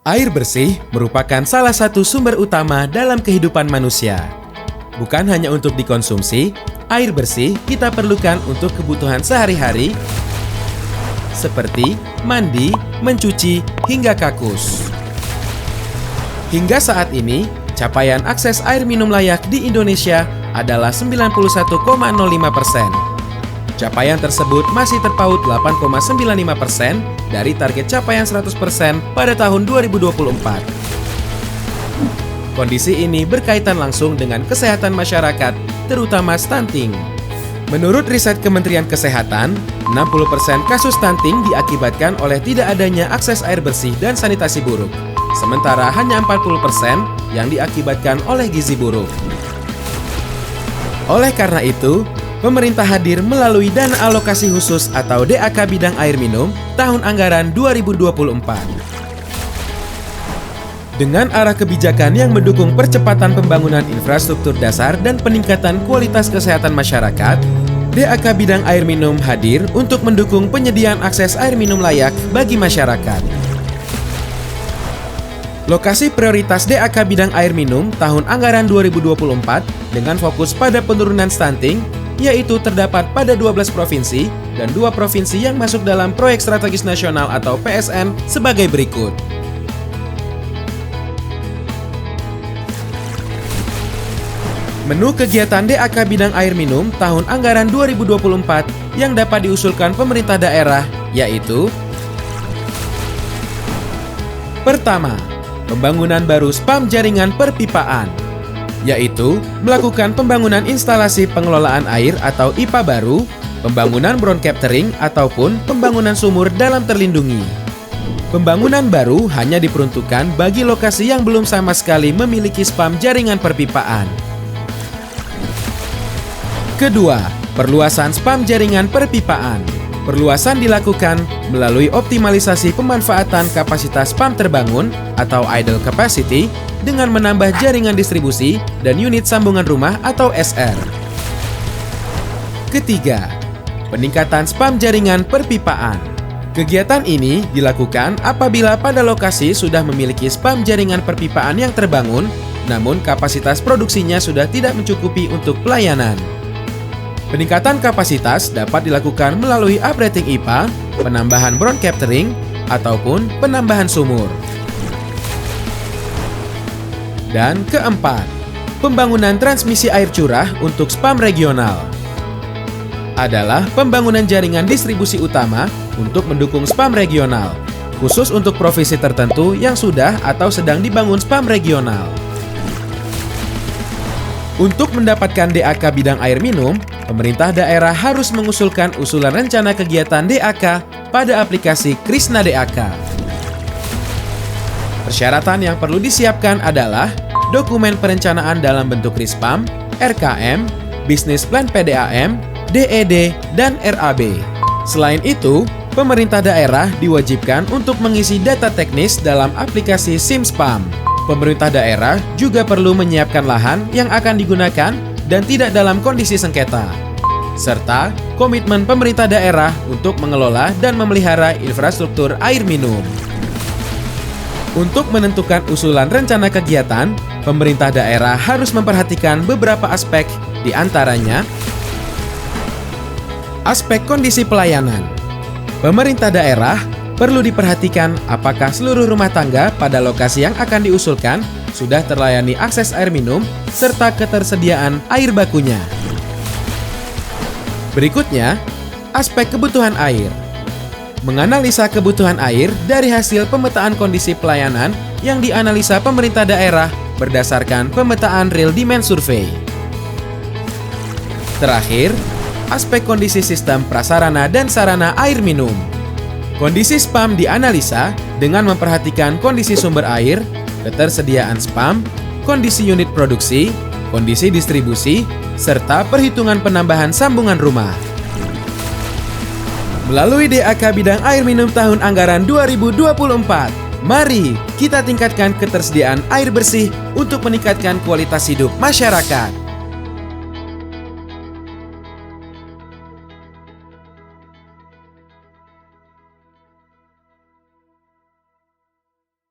Air bersih merupakan salah satu sumber utama dalam kehidupan manusia. Bukan hanya untuk dikonsumsi, air bersih kita perlukan untuk kebutuhan sehari-hari seperti mandi, mencuci, hingga kakus. Hingga saat ini, capaian akses air minum layak di Indonesia adalah 91,05%. Capaian tersebut masih terpaut 8,95% dari target capaian 100% pada tahun 2024. Kondisi ini berkaitan langsung dengan kesehatan masyarakat, terutama stunting. Menurut riset Kementerian Kesehatan, 60% kasus stunting diakibatkan oleh tidak adanya akses air bersih dan sanitasi buruk, sementara hanya 40% yang diakibatkan oleh gizi buruk. Oleh karena itu, pemerintah hadir melalui Dana Alokasi Khusus atau DAK Bidang Air Minum tahun anggaran 2024. Dengan arah kebijakan yang mendukung percepatan pembangunan infrastruktur dasar dan peningkatan kualitas kesehatan masyarakat, DAK Bidang Air Minum hadir untuk mendukung penyediaan akses air minum layak bagi masyarakat. Lokasi prioritas DAK Bidang Air Minum tahun anggaran 2024 dengan fokus pada penurunan stunting yaitu terdapat pada 12 provinsi dan 2 provinsi yang masuk dalam Proyek Strategis Nasional atau PSN sebagai berikut. Menu kegiatan DAK Bidang Air Minum tahun anggaran 2024 yang dapat diusulkan pemerintah daerah yaitu: pertama, pembangunan baru spam jaringan perpipaan, yaitu melakukan pembangunan instalasi pengelolaan air atau IPA baru, pembangunan brown capturing ataupun pembangunan sumur dalam terlindungi. Pembangunan baru hanya diperuntukkan bagi lokasi yang belum sama sekali memiliki spam jaringan perpipaan. Kedua, perluasan spam jaringan perpipaan. Perluasan dilakukan melalui optimalisasi pemanfaatan kapasitas spam terbangun atau idle capacity dengan menambah jaringan distribusi dan unit sambungan rumah atau SR. Ketiga, peningkatan spam jaringan perpipaan. Kegiatan ini dilakukan apabila pada lokasi sudah memiliki spam jaringan perpipaan yang terbangun, namun kapasitas produksinya sudah tidak mencukupi untuk pelayanan. Peningkatan kapasitas dapat dilakukan melalui uprating IPA, penambahan brown capturing, ataupun penambahan sumur. Dan keempat, pembangunan transmisi air curah untuk spam regional adalah pembangunan jaringan distribusi utama untuk mendukung spam regional, khusus untuk provinsi tertentu yang sudah atau sedang dibangun spam regional. Untuk mendapatkan DAK Bidang Air Minum, pemerintah daerah harus mengusulkan usulan rencana kegiatan DAK pada aplikasi Krisna DAK. Persyaratan yang perlu disiapkan adalah dokumen perencanaan dalam bentuk RISPAM, RKM, Bisnis Plan PDAM, DED, dan RAB. Selain itu, pemerintah daerah diwajibkan untuk mengisi data teknis dalam aplikasi SIMSPAM. Pemerintah daerah juga perlu menyiapkan lahan yang akan digunakan dan tidak dalam kondisi sengketa, serta komitmen pemerintah daerah untuk mengelola dan memelihara infrastruktur air minum. Untuk menentukan usulan rencana kegiatan, pemerintah daerah harus memperhatikan beberapa aspek, di antaranya aspek kondisi pelayanan. Pemerintah daerah perlu diperhatikan apakah seluruh rumah tangga pada lokasi yang akan diusulkan sudah terlayani akses air minum serta ketersediaan air bakunya. Berikutnya, aspek kebutuhan air. Menganalisa kebutuhan air dari hasil pemetaan kondisi pelayanan yang dianalisa pemerintah daerah berdasarkan pemetaan real demand survey. Terakhir, aspek kondisi sistem prasarana dan sarana air minum. Kondisi spam dianalisa dengan memperhatikan kondisi sumber air, ketersediaan spam, kondisi unit produksi, kondisi distribusi, serta perhitungan penambahan sambungan rumah. Melalui DAK Bidang Air Minum tahun anggaran 2024, mari kita tingkatkan ketersediaan air bersih untuk meningkatkan kualitas hidup masyarakat.